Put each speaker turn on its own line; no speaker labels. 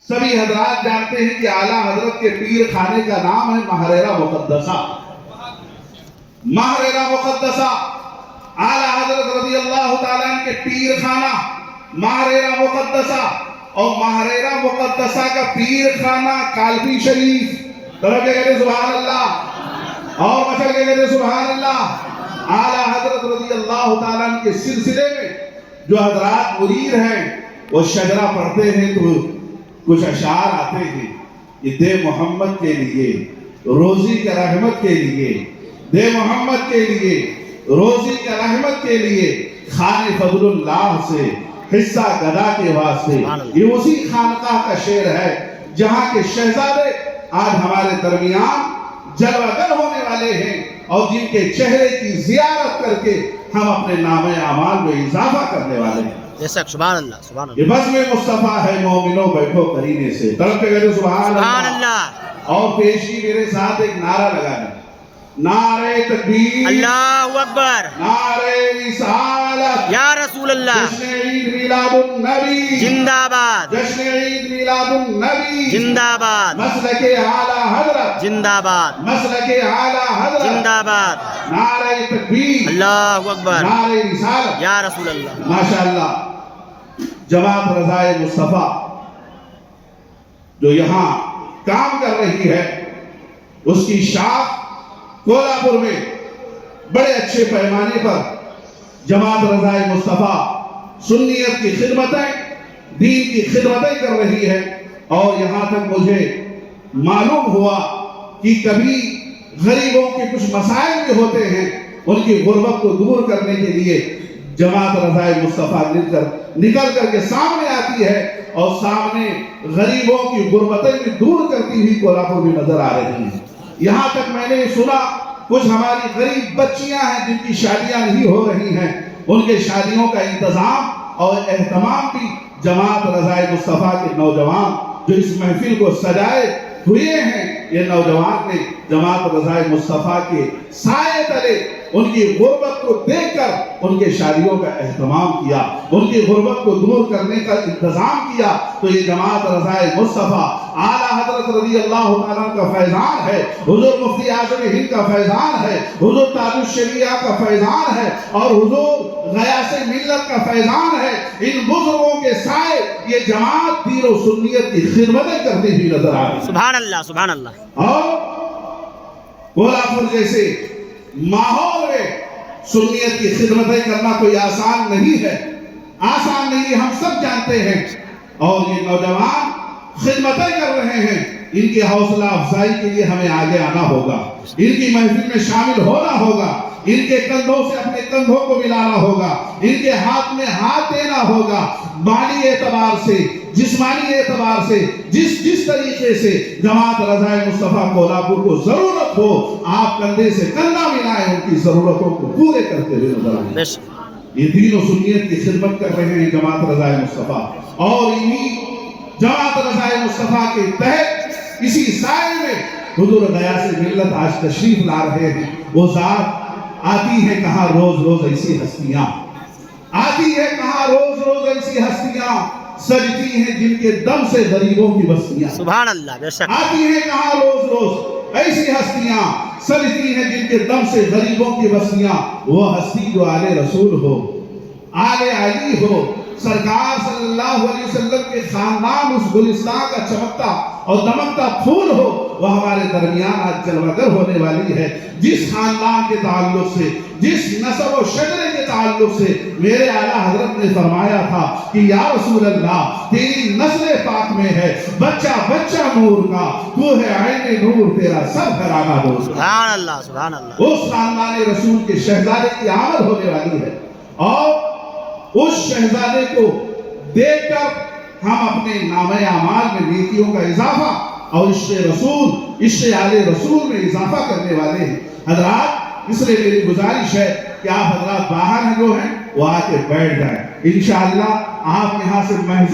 سبھی حضرات جانتے ہیں کہ اعلیٰ حضرت کے پیر خانے کا نام ہے محررہ مقدسہ. محررہ مقدسہ اعلیٰ حضرت رضی اللہ تعالیٰ عنہ کے پیر خانہ محررہ مقدسہ، اور محررہ مقدسہ کا پیر خانہ کالپی شریف. طرف کے کہتے سبحان اللہ، اور مچل کے کہتے سبحان اللہ. اعلیٰ حضرت رضی اللہ تعالیٰ عنہ کے سلسلے میں جو حضرات مرید ہیں وہ شجرہ پڑھتے ہیں تو کچھ اشعار آتے ہیں. یہ دے محمد کے لیے روزی کے رحمت کے لیے، دے محمد کے لیے روزی کے رحمت کے لیے، خان فضل اللہ سے حصہ گدا کے واسطے. یہ اسی خانقاہ کا شعر ہے جہاں کے شہزادے آج ہمارے درمیان جلوہ گر ہونے والے ہیں، اور جن کے چہرے کی زیارت کر کے ہم اپنے نام اعمال میں اضافہ کرنے والے ہیں.
سبحان اللہ سبحان اللہ.
یہ بزم مصطفیٰ ہے مومنوں بیٹھو قرینے سے. طرف پہ کہتے سبحان اللہ. اور پیشی میرے ساتھ ایک نعرہ لگانا، نعرہ تکبیر،
اللہ اکبر،
نعرہ رسالت،
یا رسول اللہ،
جشن عید میلاد النبی
زندہ باد،
جشن عید میلاد النبی
زندہ باد،
مسلک اعلیٰ حضرت،
زندہ باد،
مسلک اعلیٰ حضرت،
زندہ باد،
نعرہ تکبیر،
اللہ اکبر،
نعرہ رسالت.
یا رسول اللہ.
ماشاءاللہ جماعت رضائے مصطفیٰ جو یہاں کام کر رہی ہے، اس کی شاخ کولہاپور میں بڑے اچھے پیمانے پر جماعت رضائے مصطفیٰ سنیت کی خدمتیں، دین کی خدمتیں کر رہی ہے. اور یہاں تک مجھے معلوم ہوا کہ کبھی غریبوں کے کچھ مسائل بھی ہوتے ہیں، ان کی غربت کو دور کرنے کے لیے جماعت رضائے مصطفیٰ نکل کر کے سامنے آتی ہے، اور سامنے غریبوں کی غربتیں بھی دور کرتی ہوئی کولہاپور بھی نظر آ رہی ہیں. یہاں تک میں نے سنا کچھ ہماری غریب بچیاں ہیں جن کی شادیاں نہیں ہو رہی ہیں، ان کے شادیوں کا انتظام اور اہتمام بھی جماعت رضائے مصطفیٰ کے نوجوان جو اس محفل کو سجائے ہوئے ہیں، یہ نوجوان نے جماعت رضائے مصطفیٰ کے سائے تلے ان کی غربت کو دیکھ کر ان کے شادیوں کا اہتمام کیا، ان کی غربت کو دور کرنے کا انتظام کیا. تو یہ جماعت رضائے مصطفیٰ اعلیٰ حضرت رضی اللہ تعالیٰ کا فیضان ہے، حضور مفتی اعظم ہند کا فیضان ہے، حضور تاج الشریعہ کا فیضان ہے، اور حضور غیاث ملت کا فیضان ہے. ان بزرگوں کے سائے یہ جماعت دین و سنیت کی خدمتیں کرتی ہوئی نظر آ رہی ہے.
سبحان اللہ سبحان اللہ.
اور کولہاپور جیسے ماحول میں سنیت کی خدمتیں کرنا کوئی آسان نہیں ہے، آسان نہیں، ہم سب جانتے ہیں. اور یہ نوجوان خدمتیں کر رہے ہیں، ان کی حوصلہ افزائی کے لیے ہمیں آگے آنا ہوگا، ان کی محفل میں شامل ہونا ہوگا، ان کے کندھوں سے اپنے کندھوں کو ملانا ہوگا، ان کے ہاتھ میں ہاتھ دینا ہوگا. مالی اعتبار سے، جسمانی اعتبار سے، جس طریقے سے جماعت رضائے مصطفیٰ کولہاپور کو ضرورت ہو، آپ کندھے سے کندھا ملائیں، ان کی ضرورتوں کو پورے کرتے ہوئے نظر آئیں. یہ دین و سنیت کی خدمت کر رہے ہیں جماعت رضائے مصطفیٰ، اور انہی جماعت رضائے مصطفیٰ کے تحت اسی سائے میں حضور غیاث ملت آج تشریف لا رہے ہیں. وہ ذات آتی ہے کہاں روز روز ایسی ہستیاں، آتی ہے کہاں روز روز ایسی ہستیاں، سجتی ہیں جن کے دم سے غریبوں کی بستیاں.
سبحان اللہ. بے شک.
آتی ہیں کہاں روز روز ایسی ہستیاں، سجتی ہیں جن کے دم سے غریبوں کی بستیاں. وہ ہستی جو آل رسول ہو، آل علی ہو، سرکار صلی اللہ علیہ وسلم کے خاندان اس گلستان کا چمکتا اور دمکتا پھول ہو، وہ ہمارے درمیان آج جلوہ گر ہونے والی ہے. جس خاندان کے تعلق سے، جس نسب و شجرے کے تعلق سے میرے اعلیٰ حضرت نے فرمایا تھا کہ یا رسول اللہ تیری نسل پاک میں ہے بچہ بچہ نور کا، تو ہے عین نور، تیرا سب گھرانہ نور.
سبحان اللہ سبحان اللہ.
اس خاندان رسول کے شہزادے کی آمد ہونے والی ہے، اور اس شہزادے کو دیکھ کر ہم اپنے نام اعمال میں نیکیوں کا اضافہ اور عشق رسول، عشق آل رسول میں اضافہ کرنے والے ہیں. حضرات اس لیے میری گزارش ہے کہ آپ حضرات باہر ہیں جو ہیں وہ آ کے بیٹھ جائیں. انشاءاللہ آپ یہاں سے محض